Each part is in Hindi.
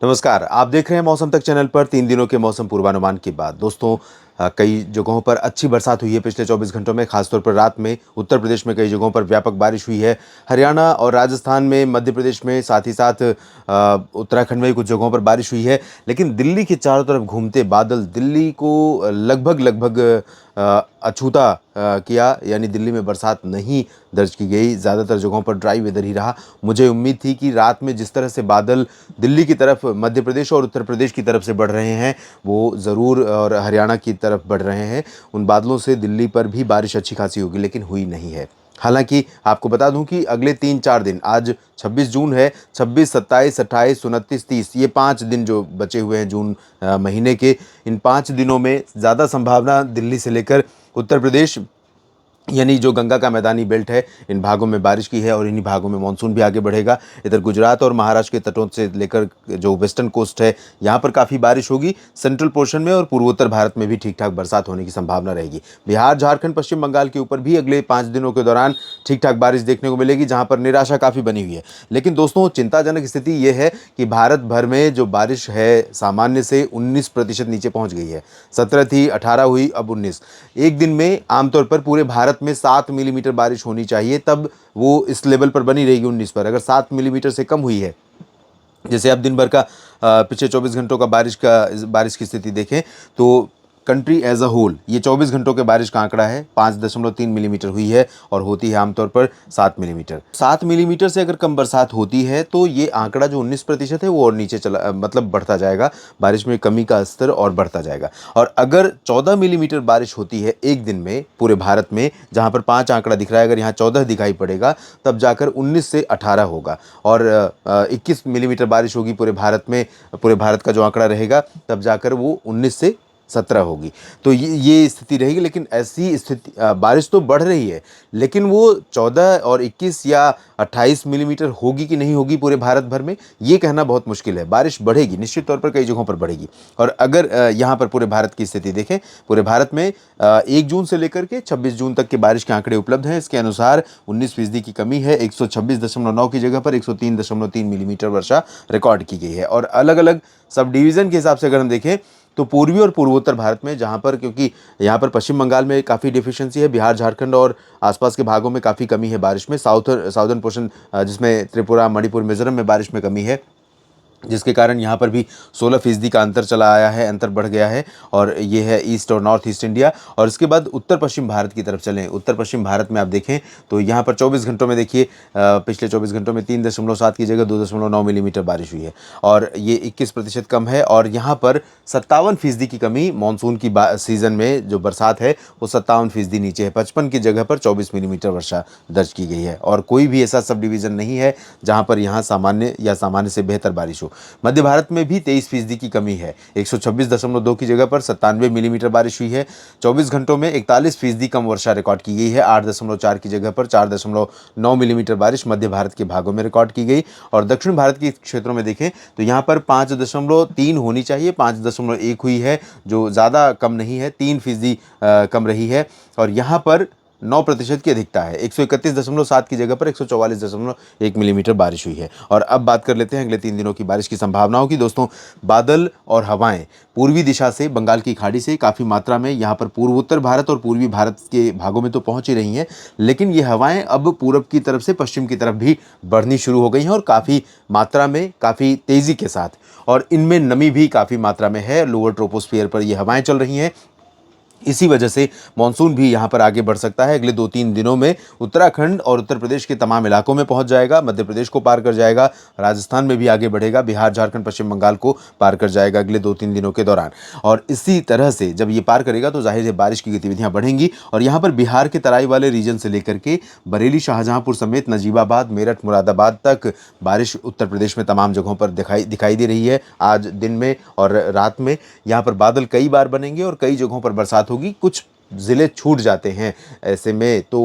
नमस्कार, आप देख रहे हैं मौसम तक चैनल पर 3 दिनों के मौसम पूर्वानुमान की बात। दोस्तों, कई जगहों पर अच्छी बरसात हुई है पिछले 24 घंटों में, खासतौर पर रात में उत्तर प्रदेश में कई जगहों पर व्यापक बारिश हुई है। हरियाणा और राजस्थान में, मध्य प्रदेश में, साथ ही साथ उत्तराखंड में भी कुछ जगहों पर बारिश हुई है। लेकिन दिल्ली के चारों तरफ घूमते बादल दिल्ली को लगभग अछूता किया, यानी दिल्ली में बरसात नहीं दर्ज की गई। ज़्यादातर जगहों पर ड्राई वेदर ही रहा। मुझे उम्मीद थी कि रात में जिस तरह से बादल दिल्ली की तरफ, मध्य प्रदेश और उत्तर प्रदेश की तरफ से बढ़ रहे हैं, वो ज़रूर, और हरियाणा की तरफ बढ़ रहे हैं, उन बादलों से दिल्ली पर भी बारिश अच्छी खासी होगी, लेकिन हुई नहीं है। हालांकि आपको बता दूं कि अगले 3-4 दिन, आज 26 जून है, 26, 27, 28, 29, 30, ये 5 दिन जो बचे हुए हैं जून महीने के, इन 5 दिनों में ज़्यादा संभावना दिल्ली से लेकर उत्तर प्रदेश, यानी जो गंगा का मैदानी बेल्ट है, इन भागों में बारिश की है और इन्हीं भागों में मानसून भी आगे बढ़ेगा। इधर गुजरात और महाराष्ट्र के तटों से लेकर जो वेस्टर्न कोस्ट है, यहाँ पर काफ़ी बारिश होगी। सेंट्रल पोर्शन में और पूर्वोत्तर भारत में भी ठीक ठाक बरसात होने की संभावना रहेगी। बिहार, झारखंड, पश्चिम बंगाल के ऊपर भी अगले 5 दिनों के दौरान ठीक ठाक बारिश देखने को मिलेगी, जहाँ पर निराशा काफ़ी बनी हुई है। लेकिन दोस्तों, चिंताजनक स्थिति ये है कि भारत भर में जो बारिश है, सामान्य से 19% नीचे पहुँच गई है। 17 थी, 18 हुई, अब 19। एक दिन में आमतौर पर पूरे भारत में 7 मिलीमीटर बारिश होनी चाहिए, तब वो इस लेवल पर बनी रहेगी 19 पर। अगर 7 मिलीमीटर से कम हुई है, जैसे अब दिन भर का पिछले 24 घंटों का बारिश की स्थिति देखें, तो कंट्री एज अ होल ये 24 घंटों के बारिश का आंकड़ा है, 5.3 मिलीमीटर हुई है और होती है आमतौर पर 7 मिलीमीटर। 7 मिलीमीटर से अगर कम बरसात होती है तो ये आंकड़ा जो 19% है वो और नीचे चला, मतलब बढ़ता जाएगा, बारिश में कमी का स्तर और बढ़ता जाएगा। और अगर 14 मिलीमीटर बारिश होती है एक दिन में पूरे भारत में, जहाँ पर 5 आंकड़ा दिख रहा है, अगर यहाँ 14 दिखाई पड़ेगा, तब जाकर 19 से 18 होगा। और 21 मिलीमीटर बारिश होगी पूरे भारत में, पूरे भारत का जो आंकड़ा रहेगा, तब जाकर वो 19 से 17 होगी। तो ये स्थिति रहेगी। लेकिन ऐसी स्थिति, बारिश तो बढ़ रही है, लेकिन वो 14 और 21 या 28 मिलीमीटर होगी कि नहीं होगी पूरे भारत भर में, ये कहना बहुत मुश्किल है। बारिश बढ़ेगी, निश्चित तौर पर कई जगहों पर बढ़ेगी। और अगर यहाँ पर पूरे भारत की स्थिति देखें, पूरे भारत में 1 जून से लेकर के 26 जून तक के बारिश के आंकड़े उपलब्ध हैं। इसके अनुसार 19% की कमी है, 126.9 की जगह पर 103.3 मिलीमीटर वर्षा रिकॉर्ड की गई है। और अलग अलग सब डिवीज़न के हिसाब से अगर हम देखें, तो पूर्वी और पूर्वोत्तर भारत में, जहाँ पर, क्योंकि यहाँ पर पश्चिम बंगाल में काफ़ी डिफिशिएंसी है, बिहार, झारखंड और आसपास के भागों में काफ़ी कमी है बारिश में, साउदर्न पोर्शन, जिसमें त्रिपुरा, मणिपुर, मिजोरम में बारिश में कमी है, जिसके कारण यहाँ पर भी 16% का अंतर चला आया है, अंतर बढ़ गया है। और ये है ईस्ट और नॉर्थ ईस्ट इंडिया। और इसके बाद उत्तर पश्चिम भारत की तरफ चलें, उत्तर पश्चिम भारत में आप देखें तो यहाँ पर 24 घंटों में देखिए, पिछले 24 घंटों में 3.7 की जगह 2.9 मिलीमीटर बारिश हुई है, और ये 21% कम है। और यहाँ पर 57% की कमी, मानसून की सीज़न में जो बरसात है वो 57% नीचे है। 55 की जगह पर 24 मिलीमीटर वर्षा दर्ज की गई है। और कोई भी ऐसा सब डिवीज़न नहीं है जहाँ पर यहाँ सामान्य या सामान्य से बेहतर बारिश हो। मध्य भारत में भी 23% की कमी है, 126.2 की जगह पर 97 मिलीमीटर बारिश हुई है। 24 घंटों में 41% कम वर्षा रिकॉर्ड की गई है, 8.4 की जगह पर 4.9 मिलीमीटर बारिश मध्य भारत के भागों में रिकॉर्ड की गई। और दक्षिण भारत के क्षेत्रों में देखें तो यहाँ पर 5.3 होनी चाहिए, 5.1 हुई है, जो ज़्यादा कम नहीं है, 3% कम रही है। और यहाँ पर 9% की अधिकता है, 131.7 की जगह पर 144.1 मिलीमीटर बारिश हुई है। और अब बात कर लेते हैं अगले 3 दिनों की बारिश की संभावनाओं की। दोस्तों, बादल और हवाएं पूर्वी दिशा से, बंगाल की खाड़ी से काफ़ी मात्रा में यहाँ पर पूर्वोत्तर भारत और पूर्वी भारत के भागों में तो पहुँच ही रही हैं, लेकिन ये हवाएं अब पूरब की तरफ से पश्चिम की तरफ भी बढ़नी शुरू हो गई हैं, और काफ़ी मात्रा में, काफ़ी तेज़ी के साथ। और इनमें नमी भी काफ़ी मात्रा में है, लोअर ट्रोपोस्फियर पर ये हवाएं चल रही हैं। इसी वजह से मानसून भी यहाँ पर आगे बढ़ सकता है। अगले 2-3 दिनों में उत्तराखंड और उत्तर प्रदेश के तमाम इलाकों में पहुँच जाएगा, मध्य प्रदेश को पार कर जाएगा, राजस्थान में भी आगे बढ़ेगा, बिहार, झारखंड, पश्चिम बंगाल को पार कर जाएगा अगले 2-3 दिनों के दौरान। और इसी तरह से जब ये पार करेगा तो जाहिर है बारिश की गतिविधियाँ बढ़ेंगी। और यहाँ पर बिहार के तराई वाले रीजन से लेकर के बरेली, शाहजहाँपुर समेत नजीबाबाद, मेरठ, मुरादाबाद तक बारिश उत्तर प्रदेश में तमाम जगहों पर दिखाई दे रही है। आज दिन में और रात में यहाँ पर बादल कई बार बनेंगे और कई जगहों पर बरसात होगी, कुछ ज़िले छूट जाते हैं। ऐसे में तो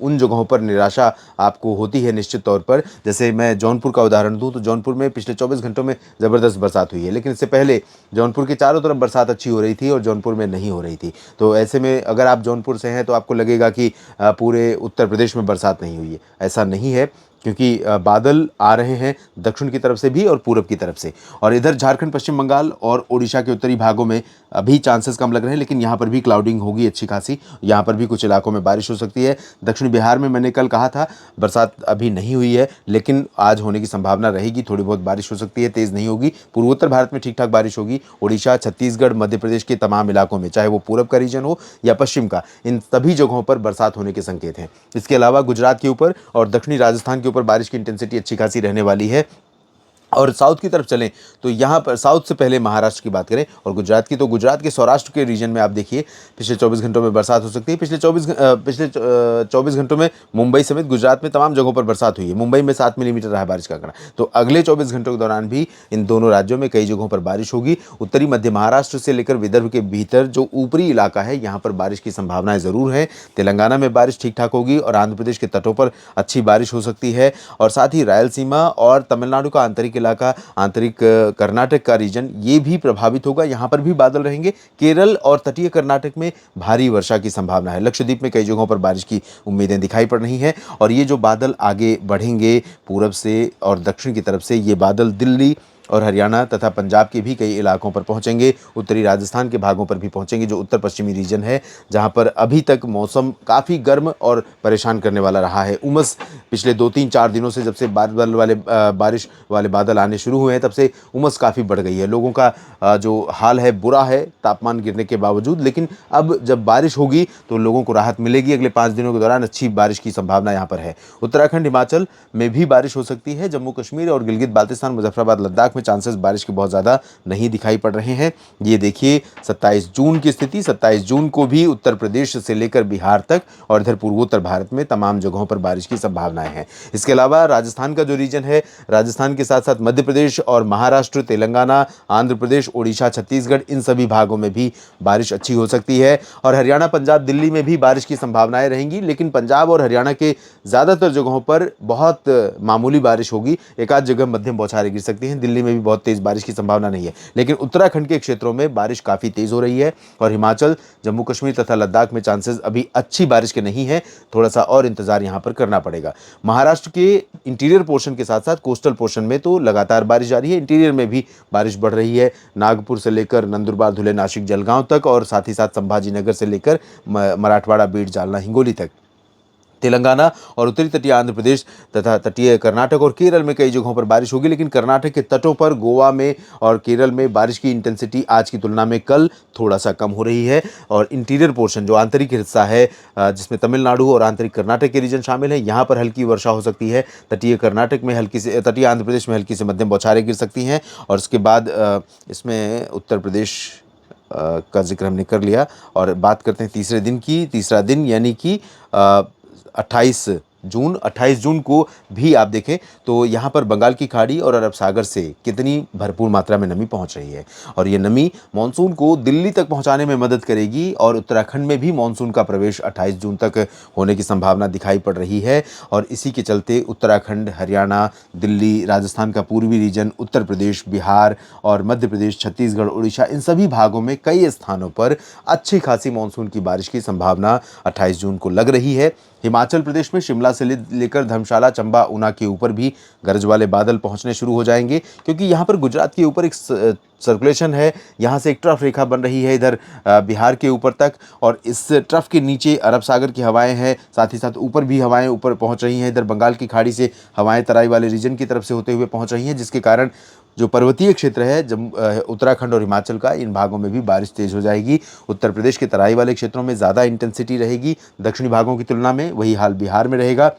उन जगहों पर निराशा आपको होती है निश्चित तौर पर। जैसे मैं जौनपुर का उदाहरण दूं तो जौनपुर में पिछले 24 घंटों में ज़बरदस्त बरसात हुई है, लेकिन इससे पहले जौनपुर के चारों तरफ बरसात अच्छी हो रही थी और जौनपुर में नहीं हो रही थी। तो ऐसे में अगर आप जौनपुर से हैं तो आपको लगेगा कि पूरे उत्तर प्रदेश में बरसात नहीं हुई है, ऐसा नहीं है, क्योंकि बादल आ रहे हैं दक्षिण की तरफ से भी और पूरब की तरफ से। और इधर झारखंड, पश्चिम बंगाल और ओडिशा के उत्तरी भागों में अभी चांसेस कम लग रहे हैं, लेकिन यहाँ पर भी क्लाउडिंग होगी अच्छी खासी। यहाँ पर भी कुछ इलाकों में बारिश हो सकती है। दक्षिण बिहार में मैंने कल कहा था बरसात अभी नहीं हुई है, लेकिन आज होने की संभावना रहेगी। थोड़ी बहुत बारिश हो सकती है, तेज़ नहीं होगी। पूर्वोत्तर भारत में ठीक ठाक बारिश होगी। ओडिशा, छत्तीसगढ़, मध्य प्रदेश के तमाम इलाकों में, चाहे वो पूरब का रीजन हो या पश्चिम का, इन सभी जगहों पर बरसात होने के संकेत हैं। इसके अलावा गुजरात के ऊपर और दक्षिणी राजस्थान के ऊपर बारिश की इंटेंसिटी अच्छी खासी रहने वाली है। और साउथ की तरफ चलें तो यहाँ पर साउथ से पहले महाराष्ट्र की बात करें और गुजरात की, तो गुजरात के सौराष्ट्र के रीजन में आप देखिए पिछले 24 घंटों में बरसात हो सकती है। पिछले 24 घंटों में मुंबई समेत गुजरात में तमाम जगहों पर बरसात हुई है। मुंबई में 7 मिलीमीटर रहा बारिश का आंकड़ा। तो अगले 24 घंटों के दौरान भी इन दोनों राज्यों में कई जगहों पर बारिश होगी। उत्तरी मध्य महाराष्ट्र से लेकर विदर्भ के भीतर जो ऊपरी इलाका है, यहाँ पर बारिश की संभावनाएं ज़रूर हैं। तेलंगाना में बारिश ठीक ठाक होगी और आंध्र प्रदेश के तटों पर अच्छी बारिश हो सकती है। और साथ ही रायलसीमा और तमिलनाडु का आंतरिक इलाका, आंतरिक कर्नाटक का रीजन, ये भी प्रभावित होगा। यहाँ पर भी बादल रहेंगे। केरल और तटीय कर्नाटक में भारी वर्षा की संभावना है। लक्षद्वीप में कई जगहों पर बारिश की उम्मीदें दिखाई पड़ रही हैं। और ये जो बादल आगे बढ़ेंगे पूरब से और दक्षिण की तरफ से, ये बादल दिल्ली और हरियाणा तथा पंजाब के भी कई इलाकों पर पहुंचेंगे। उत्तरी राजस्थान के भागों पर भी पहुंचेंगे, जो उत्तर पश्चिमी रीजन है, जहां पर अभी तक मौसम काफ़ी गर्म और परेशान करने वाला रहा है। उमस पिछले 2-3-4 दिनों से, जब से बारिश वाले बादल आने शुरू हुए हैं, तब से उमस काफ़ी बढ़ गई है। लोगों का जो हाल है बुरा है तापमान गिरने के बावजूद। लेकिन अब जब बारिश होगी तो लोगों को राहत मिलेगी। अगले 5 दिनों के दौरान अच्छी बारिश की संभावना यहाँ पर है। उत्तराखंड, हिमाचल में भी बारिश हो सकती है। जम्मू कश्मीर और गिलगित बाल्तिस्तान, मुजफ्फराबाद, लद्दाख में चांसेस बारिश के बहुत ज़्यादा नहीं दिखाई पड़ रहे हैं। ये देखिए 27 जून की स्थिति। 27 जून को भी उत्तर प्रदेश से लेकर बिहार तक और इधर पूर्वोत्तर भारत में तमाम जगहों पर बारिश की संभावनाएं हैं। इसके अलावा राजस्थान का जो रीजन है, राजस्थान के साथ साथ मध्य प्रदेश और महाराष्ट्र, तेलंगाना, आंध्र प्रदेश, ओडिशा, छत्तीसगढ़, इन सभी भागों में भी बारिश अच्छी हो सकती है। और हरियाणा, पंजाब, दिल्ली में भी बारिश की संभावनाएं रहेंगी। लेकिन पंजाब और हरियाणा के ज़्यादातर जगहों पर बहुत मामूली बारिश होगी। एक आध जगह मध्यम बौछारें गिर सकती हैं। दिल्ली में भी बहुत तेज़ बारिश की संभावना नहीं है। लेकिन उत्तराखंड के क्षेत्रों में बारिश काफ़ी तेज़ हो रही है। और हिमाचल, जम्मू कश्मीर तथा लद्दाख में चांसेस अभी अच्छी बारिश के नहीं है। थोड़ा सा और इंतजार यहाँ पर करना पड़ेगा। महाराष्ट्र के इंटीरियर पोर्शन के साथ साथ कोस्टल पोर्शन में तो लगातार बारिश जारी है। इंटीरियर में भी बारिश बढ़ रही है। नागपुर से लेकर नंदुरबार, धुले, नासिक, जलगांव तक और साथ ही साथ संभाजी नगर से लेकर मराठवाड़ा, बीड, जालना, हिंगोली तक। तेलंगाना और उत्तरी तटीय आंध्र प्रदेश तथा तटीय कर्नाटक और केरल में कई जगहों पर बारिश होगी। लेकिन कर्नाटक के तटों पर, गोवा में और केरल में बारिश की इंटेंसिटी आज की तुलना में कल थोड़ा सा कम हो रही है। और इंटीरियर पोर्शन, जो आंतरिक हिस्सा है, जिसमें तमिलनाडु और आंतरिक कर्नाटक के रीजन शामिल हैं, यहाँ पर हल्की वर्षा हो सकती है। तटीय कर्नाटक में हल्की से, तटीय आंध्र प्रदेश में हल्की से मध्यम बौछारें गिर सकती हैं। और उसके बाद इसमें उत्तर प्रदेश का जिक्र हमने कर लिया। और बात करते हैं तीसरे दिन की। तीसरा दिन यानी कि 28 जून को भी आप देखें तो यहाँ पर बंगाल की खाड़ी और अरब सागर से कितनी भरपूर मात्रा में नमी पहुँच रही है। और ये नमी मानसून को दिल्ली तक पहुँचाने में मदद करेगी। और उत्तराखंड में भी मानसून का प्रवेश 28 जून तक होने की संभावना दिखाई पड़ रही है। और इसी के चलते उत्तराखंड, हरियाणा, दिल्ली, राजस्थान का पूर्वी रीजन, उत्तर प्रदेश, बिहार और मध्य प्रदेश, छत्तीसगढ़, उड़ीसा, इन सभी भागों में कई स्थानों पर अच्छी खासी मानसून की बारिश की संभावना 28 जून को लग रही है। हिमाचल प्रदेश में शिमला से लेकर धर्मशाला, चंबा, ऊना के ऊपर भी गरज वाले बादल पहुंचने शुरू हो जाएंगे। क्योंकि यहाँ पर गुजरात के ऊपर एक सर्कुलेशन है, यहाँ से एक ट्रफ रेखा बन रही है इधर बिहार के ऊपर तक। और इस ट्रफ के नीचे अरब सागर की हवाएं हैं, साथ ही साथ ऊपर भी हवाएं ऊपर पहुँच रही हैं। इधर बंगाल की खाड़ी से हवाएं तराई वाले रीजन की तरफ से होते हुए पहुँच रही हैं, जिसके कारण जो पर्वतीय क्षेत्र है उत्तराखंड और हिमाचल का, इन भागों में भी बारिश तेज़ हो जाएगी। उत्तर प्रदेश के तराई वाले क्षेत्रों में ज़्यादा इंटेंसिटी रहेगी दक्षिणी भागों की तुलना में। वही हाल बिहार में रहेगा।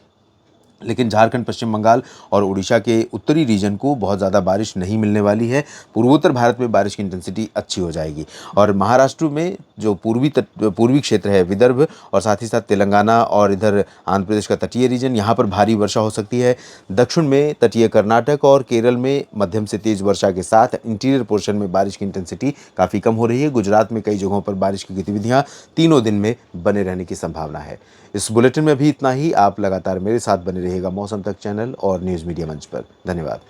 लेकिन झारखंड, पश्चिम बंगाल और उड़ीसा के उत्तरी रीजन को बहुत ज़्यादा बारिश नहीं मिलने वाली है। पूर्वोत्तर भारत में बारिश की इंटेंसिटी अच्छी हो जाएगी। और महाराष्ट्र में जो पूर्वी क्षेत्र है, विदर्भ और साथ ही साथ तेलंगाना और इधर आंध्र प्रदेश का तटीय रीजन, यहाँ पर भारी वर्षा हो सकती है। दक्षिण में तटीय कर्नाटक और केरल में मध्यम से तेज़ वर्षा के साथ इंटीरियर पोर्शन में बारिश की इंटेंसिटी काफ़ी कम हो रही है। गुजरात में कई जगहों पर बारिश की गतिविधियाँ तीनों दिन में बने रहने की संभावना है। इस बुलेटिन में भी इतना ही। आप लगातार मेरे साथ बने रहिएगा मौसम तक चैनल और न्यूज़ मीडिया मंच पर। धन्यवाद।